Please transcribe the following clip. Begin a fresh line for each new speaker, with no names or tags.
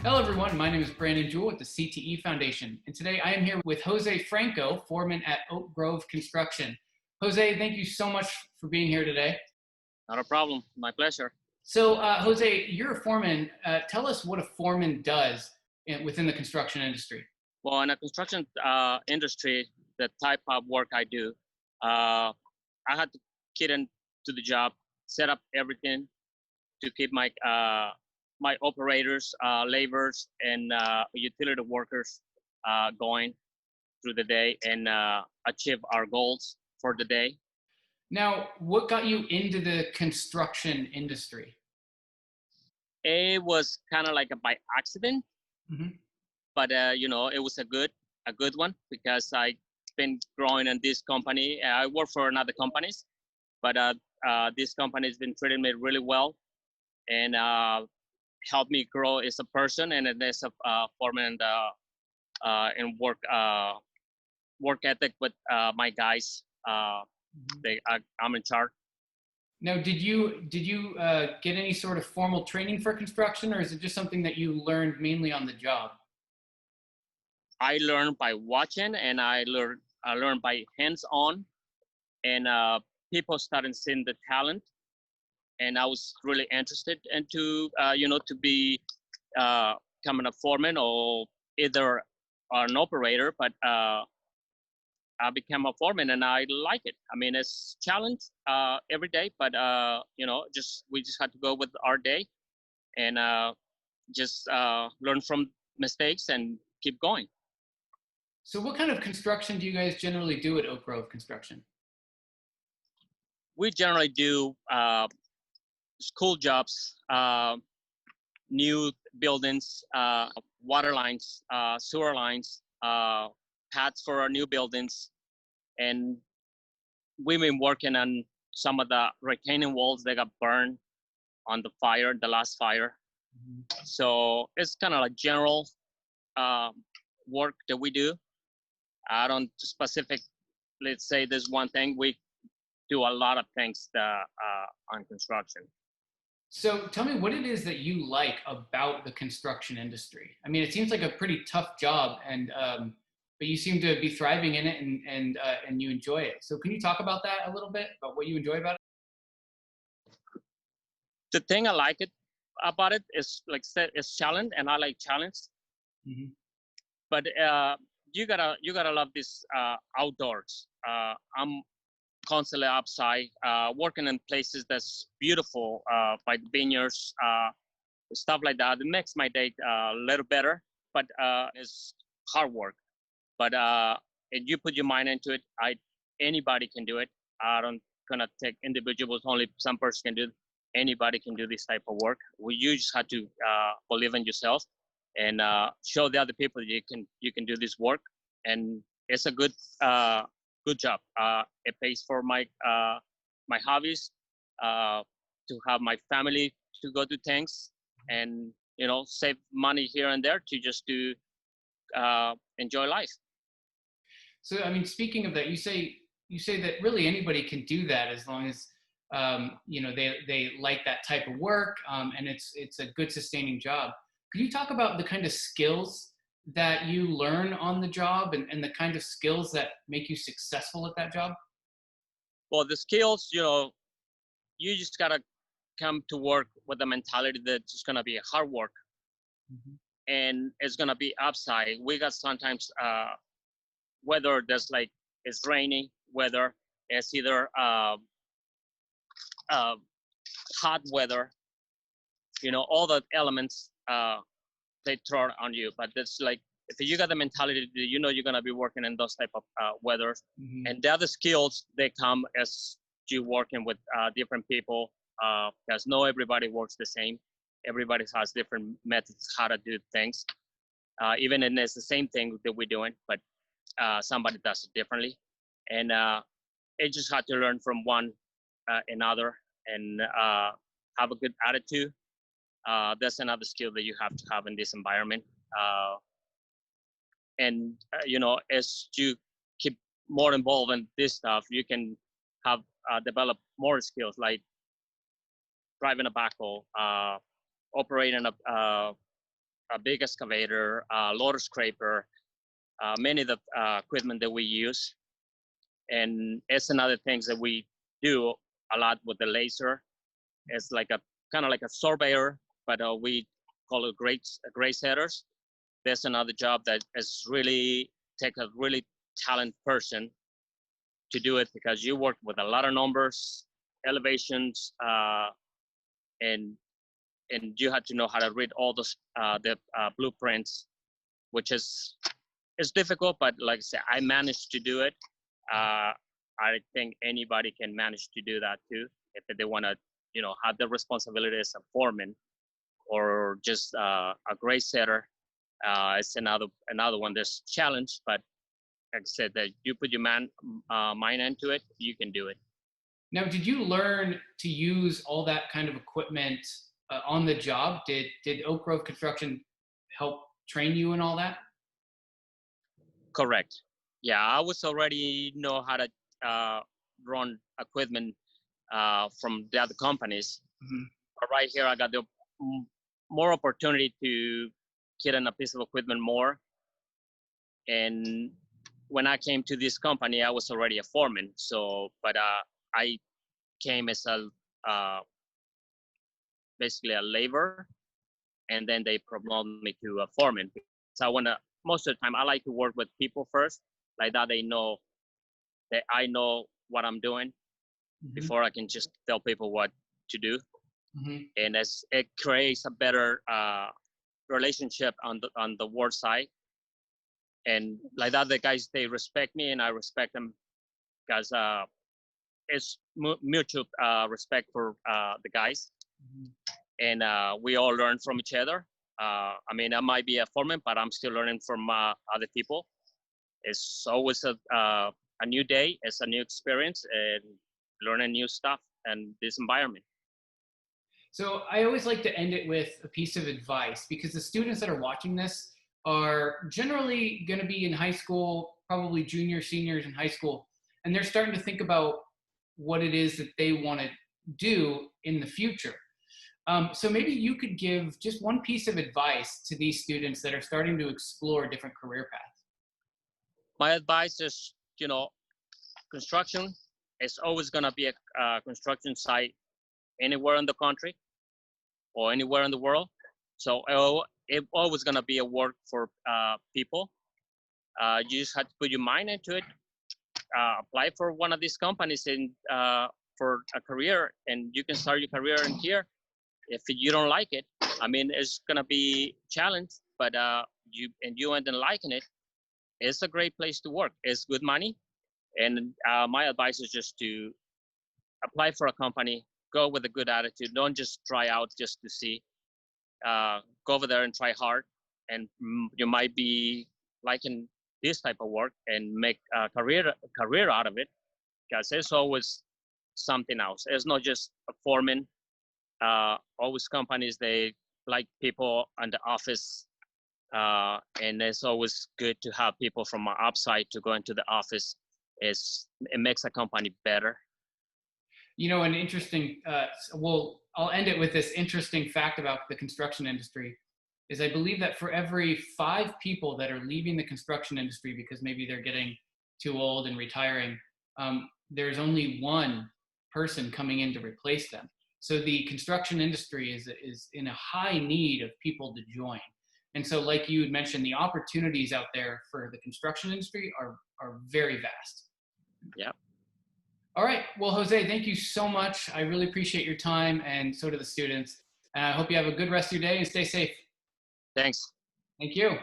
Hello, everyone. My name is Brandon Jewell with the CTE Foundation, and today I am here with Jose Franco, foreman at Oak Grove Construction. Jose, thank you so much for being here today.
Not a problem. My pleasure.
So, Jose, you're a foreman. Tell us what a foreman does within the construction industry.
Well, in the construction industry, the type of work I do, I had to get into the job, set up everything to keep my my operators, laborers, and utility workers going through the day and achieve our goals for the day.
Now, what got you into the construction industry?
It was kind of like by accident, but it was a good one because I been growing in this company. I work for another companies, but this company has been treating me really well and helped me grow as a person and as a foreman and work ethic with my guys. I'm in charge.
Now, did you get any sort of formal training for construction, or is it just something that you learned mainly on the job?
I learned by watching, and I learned by hands-on, and people started seeing the talent, and I was really interested into to be becoming a foreman or either an operator, but I became a foreman and I like it. I mean, it's challenge every day, but we just had to go with our day and just learn from mistakes and keep going.
So what kind of construction do you guys generally do at Oak Grove Construction?
We generally do school jobs, new buildings, water lines, sewer lines, paths for our new buildings, and we've been working on some of the retaining walls that got burned on the last fire. So it's kind of like general work that we do. I don't specific, let's say there's one thing. We do a lot of things on construction.
So tell me what it is that you like about the construction industry. I mean, it seems like a pretty tough job, and but you seem to be thriving in it, and you enjoy it. So can you talk about that a little bit, about what you enjoy about it?
The thing I like about it is, like I said, it's challenge, and I like challenge. Mm-hmm. But you gotta love this outdoors. I'm constantly outside, working in places that's beautiful, by the vineyards, stuff like that. It makes my day a little better, but it's hard work. But if you put your mind into it, anybody can do it. I don't gonna take individuals. Only some person can do it. Anybody can do this type of work. You just have to believe in yourself and show the other people you can do this work. And it's a good job. It pays for my my hobbies, to have my family to go do things, and save money here and there to just to enjoy life.
So I mean, speaking of that, you say that really anybody can do that as long as they like that type of work, and it's a good sustaining job. Could you talk about the kind of skills that you learn on the job and the kind of skills that make you successful at that job?
Well, the skills, you just gotta come to work with the mentality that it's gonna be hard work, and it's gonna be upside. We got sometimes whether there's like it's rainy weather, it's either hot weather, all the elements they throw on you. But it's like, if you got the mentality, you're gonna be working in those type of weather. And the other skills, they come as you working with different people, because not everybody works the same. Everybody has different methods how to do things, even if it's the same thing that we're doing, but somebody does it differently. And it just had to learn from one another and have a good attitude. That's another skill that you have to have in this environment. And as you keep more involved in this stuff, you can have develop more skills like driving a backhoe, operating a big excavator, loader scraper, many of the equipment that we use. And it's another things that we do a lot with the laser. It's like a kind of like a surveyor, but we call it gray setters. That's another job that is really take a really talented person to do it, because you work with a lot of numbers, elevations, and you have to know how to read all those the blueprints, which is difficult. But like I said, I managed to do it. I think anybody can manage to do that too if they want to, have the responsibility as a foreman or just a grade setter. It's another one that's challenge, but like I said, that you put your mind into it, you can do it.
Now, did you learn to use all that kind of equipment on the job? Did Oak Grove Construction help train you and all that?
Correct. Yeah, I was already know how to run equipment from the other companies. Mm-hmm. But right here, I got the more opportunity to get on a piece of equipment more. And when I came to this company, I was already a foreman. So, but I came as a basically a laborer, and then they promoted me to a foreman. So most of the time, I like to work with people first, like that they know that I know what I'm doing before I can just tell people what to do. And it creates a better relationship on the work side. And like that, the guys, they respect me and I respect them, because it's mutual respect for the guys. And we all learn from each other. I mean, I might be a foreman, but I'm still learning from other people. It's always a new day. It's a new experience and learning new stuff in this environment.
So I always like to end it with a piece of advice, because the students that are watching this are generally going to be in high school, probably juniors, seniors in high school, and they're starting to think about what it is that they want to do in the future. So maybe you could give just one piece of advice to these students that are starting to explore different career paths.
My advice is, construction is always going to be a construction site anywhere in the country or anywhere in the world. So it's always going to be a work for people. You just have to put your mind into it. Apply for one of these companies and for a career, and you can start your career in here. If you don't like it, I mean, it's gonna be challenge, but you end up liking it. It's a great place to work. It's good money, and my advice is just to apply for a company. Go with a good attitude. Don't just try out just to see. Go over there and try hard, and you might be liking this type of work and make a career out of it, because there's always something else. It's not just a foreman. Always companies, they like people in the office, and it's always good to have people from outside to go into the office. It makes a company better.
An interesting, I'll end it with this interesting fact about the construction industry, is I believe that for every 5 people that are leaving the construction industry because maybe they're getting too old and retiring, there's only 1 person coming in to replace them. So the construction industry is in a high need of people to join. And so, like you had mentioned, the opportunities out there for the construction industry are very vast.
Yeah.
All right. Well, Jose, thank you so much. I really appreciate your time, and so do the students. And I hope you have a good rest of your day and stay safe.
Thanks.
Thank you.